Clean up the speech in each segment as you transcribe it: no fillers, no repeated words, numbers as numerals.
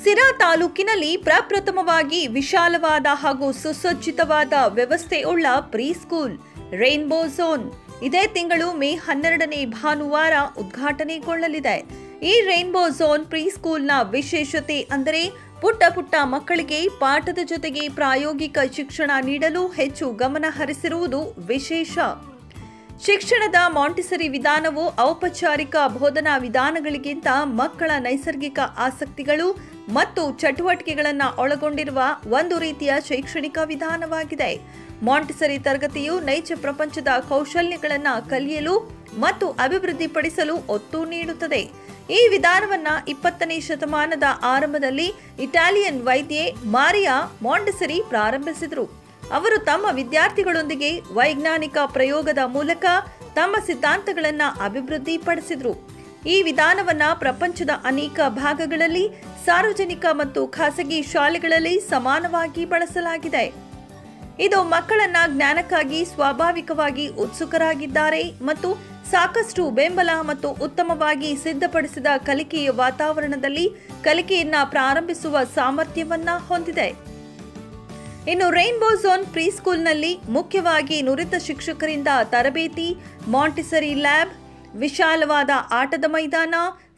ಸಿರಾ ತಾಲೂಕಿನಲ್ಲಿ ಪ್ರಪ್ರಥಮವಾಗಿ ವಿಶಾಲವಾದ ಹಾಗೂ ಸುಸಜ್ಜಿತವಾದ ವ್ಯವಸ್ಥೆಯುಳ್ಳ ಪ್ರೀಸ್ಕೂಲ್ ರೈನ್ಬೋ ಝೋನ್ ಇದೇ ತಿಂಗಳು ಮೇ 12ನೇ ಭಾನುವಾರ ಉದ್ಘಾಟನೆಗೊಳ್ಳಲಿದೆ. ಈ ರೈನ್ಬೋ ಝೋನ್ ಪ್ರೀಸ್ಕೂಲ್ನ ವಿಶೇಷತೆ ಅಂದರೆ ಪುಟ್ಟ ಪುಟ್ಟ ಮಕ್ಕಳಿಗೆ ಪಾಠದ ಜೊತೆಗೆ ಪ್ರಾಯೋಗಿಕ ಶಿಕ್ಷಣ ನೀಡಲು ಹೆಚ್ಚು ಗಮನ ಹರಿಸಿರುವುದು ವಿಶೇಷ. ಶಿಕ್ಷಣದ ಮಾಂಟಿಸರಿ ವಿಧಾನವು ಔಪಚಾರಿಕ ಬೋಧನಾ ವಿಧಾನಗಳಿಗಿಂತ ಮಕ್ಕಳ ನೈಸರ್ಗಿಕ ಆಸಕ್ತಿಗಳು ಮತ್ತು ಚಟುವಟಿಕೆಗಳನ್ನು ಒಳಗೊಂಡಿರುವ ಒಂದು ರೀತಿಯ ಶೈಕ್ಷಣಿಕ ವಿಧಾನವಾಗಿದೆ. ಮಾಂಟಿಸರಿ ತರಗತಿಯು ನೈಜ ಪ್ರಪಂಚದ ಕೌಶಲ್ಯಗಳನ್ನು ಕಲಿಯಲು ಮತ್ತು ಅಭಿವೃದ್ಧಿಪಡಿಸಲು ಒತ್ತು ನೀಡುತ್ತದೆ. ಈ ವಿಧಾನವನ್ನು 20ನೇ ಶತಮಾನದ ಆರಂಭದಲ್ಲಿ ಇಟಾಲಿಯನ್ ವೈದ್ಯೆ ಮಾರಿಯಾ ಮಾಂಟಿಸರಿ ಪ್ರಾರಂಭಿಸಿದರು. ಅವರು ತಮ್ಮ ವಿದ್ಯಾರ್ಥಿಗಳೊಂದಿಗೆ ವೈಜ್ಞಾನಿಕ ಪ್ರಯೋಗದ ಮೂಲಕ ತಮ್ಮ ಸಿದ್ಧಾಂತಗಳನ್ನು ಅಭಿವೃದ್ಧಿಪಡಿಸಿದರು. ಈ ವಿಧಾನವನ್ನು ಪ್ರಪಂಚದ ಅನೇಕ ಭಾಗಗಳಲ್ಲಿ ಸಾರ್ವಜನಿಕ ಮತ್ತು ಖಾಸಗಿ ಶಾಲೆಗಳಲ್ಲಿ ಸಮಾನವಾಗಿ ಬಳಸಲಾಗಿದೆ. ಇದು ಮಕ್ಕಳನ್ನ ಜ್ಞಾನಕ್ಕಾಗಿ ಸ್ವಾಭಾವಿಕವಾಗಿ ಉತ್ಸುಕರಾಗಿದ್ದಾರೆ ಮತ್ತು ಸಾಕಷ್ಟು ಬೆಂಬಲ ಮತ್ತು ಉತ್ತಮವಾಗಿ ಸಿದ್ಧಪಡಿಸಿದ ಕಲಿಕೆಯ ವಾತಾವರಣದಲ್ಲಿ ಕಲಿಕೆಯನ್ನ ಪ್ರಾರಂಭಿಸುವ ಸಾಮರ್ಥ್ಯವನ್ನ ಹೊಂದಿದೆ. ಇನ್ನು ರೈನ್ಬೋ ಝೋನ್ ಪ್ರೀಸ್ಕೂಲ್ನಲ್ಲಿ ಮುಖ್ಯವಾಗಿ ನುರಿತ ಶಿಕ್ಷಕರಿಂದ ತರಬೇತಿ, ಮಾಂಟಿಸರಿ ಲ್ಯಾಬ್, ವಿಶಾಲವಾದ ಆಟದ ಮೈದಾನ,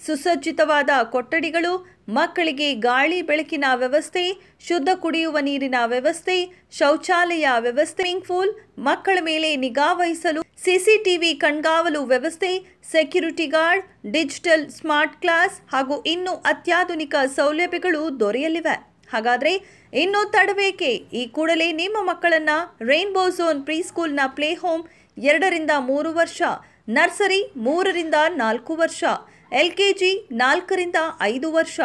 ಸುಸಜ್ಜಿತವಾದ ಕೊಠಡಿಗಳು, ಮಕ್ಕಳಿಗೆ ಗಾಳಿ ಬೆಳಕಿನ ವ್ಯವಸ್ಥೆ, ಶುದ್ಧ ಕುಡಿಯುವ ನೀರಿನ ವ್ಯವಸ್ಥೆ, ಶೌಚಾಲಯ ವ್ಯವಸ್ಥೆ, ಸ್ವಿಮ್ಮಿಂಗ್ ಪೂಲ್, ಮಕ್ಕಳ ಮೇಲೆ ನಿಗಾ ವಹಿಸಲು ಸಿಸಿಟಿವಿ ಕಣ್ಗಾವಲು ವ್ಯವಸ್ಥೆ, security guard, digital smart class ಹಾಗೂ ಇನ್ನೂ ಅತ್ಯಾಧುನಿಕ ಸೌಲಭ್ಯಗಳು ದೊರೆಯಲಿವೆ. ಹಾಗಾದ್ರೆ ಇನ್ನೂ ತಡಬೇಕೆ? ಈ ಕೂಡಲೇ ನಿಮ್ಮ ಮಕ್ಕಳನ್ನ ರೈನ್ಬೋ ಝೋನ್ ಪ್ರೀಸ್ಕೂಲ್ನ ಪ್ಲೇ ಹೋಮ್ 2ರಿಂದ 3 ವರ್ಷ, ನರ್ಸರಿ 3ರಿಂದ 4 ವರ್ಷ, ಎಲ್ಕೆಜಿ 4ರಿಂದ 5 ವರ್ಷ,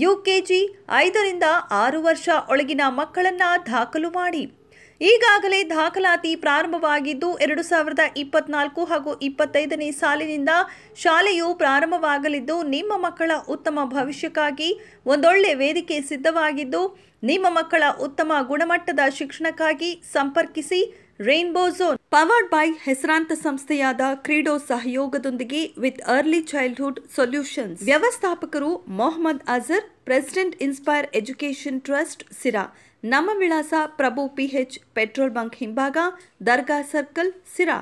ಯುಕೆಜಿ 5ರಿಂದ 6 ವರ್ಷ ಒಳಗಿನ ಮಕ್ಕಳನ್ನ ದಾಖಲು ಮಾಡಿ. ಈಗಾಗಲೇ ದಾಖಲಾತಿ ಪ್ರಾರಂಭವಾಗಿದ್ದು 2024 ಹಾಗೂ 25ನೇ ಸಾಲಿನಿಂದ ಶಾಲೆಯು ಪ್ರಾರಂಭವಾಗಲಿದ್ದು ನಿಮ್ಮ ಮಕ್ಕಳ ಉತ್ತಮ ಭವಿಷ್ಯಕ್ಕಾಗಿ ಒಂದೊಳ್ಳೆ ವೇದಿಕೆ ಸಿದ್ಧವಾಗಿದ್ದು ನಿಮ್ಮ ಮಕ್ಕಳ ಉತ್ತಮ ಗುಣಮಟ್ಟದ ಶಿಕ್ಷಣಕ್ಕಾಗಿ ಸಂಪರ್ಕಿಸಿ. ರೈನ್ಬೋ ಝೋನ್ ಪವರ್ಡ್ ಬೈ ಹೆಸರಾಂತ ಸಂಸ್ಥೆಯಾದ ಕ್ರೀಡೋ ಸಹಯೋಗದೊಂದಿಗೆ ವಿತ್ ಅರ್ಲಿ ಚೈಲ್ಡ್ಹುಡ್ ಸೊಲ್ಯೂಷನ್ಸ್. ವ್ಯವಸ್ಥಾಪಕರು Mohammed Azhar, president Inspire Education Trust, Sira. ನಮ್ಮ ವಿಳಾಸ ಪ್ರಭು PH, ಪೆಟ್ರೋಲ್ ಬಂಕ್ ಹಿಂಭಾಗ, ದರ್ಗಾ ಸರ್ಕಲ್, ಸಿರಾ.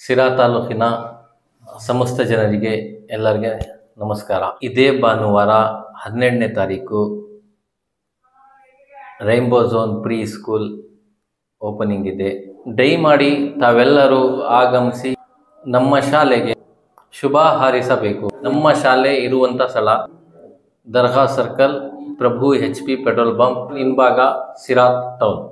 ಸಿರಾ ತಾಲೂಕಿನ ಸಮಸ್ತ ಜನರಿಗೆ ಎಲ್ಲರಿಗೆ ನಮಸ್ಕಾರ. ಇದೇ ಭಾನುವಾರ 12ನೇ ತಾರೀಕು Rainbow Zone preschool opening ಇದೆ. ದಯಮಾಡಿ ತಾವೆಲ್ಲರೂ ಆಗಮಿಸಿ ನಮ್ಮ ಶಾಲೆಗೆ ಶುಭ ಹಾರೈಸಬೇಕು. ನಮ್ಮ ಶಾಲೆ ಇರುವಂಥ ಸ್ಥಳ ದರ್ಗಾ ಸರ್ಕಲ್, ಪ್ರಭು HP ಪೆಟ್ರೋಲ್ ಬಂಕ್ ಹಿಂಭಾಗ, ಸಿರಾ ಟೌನ್.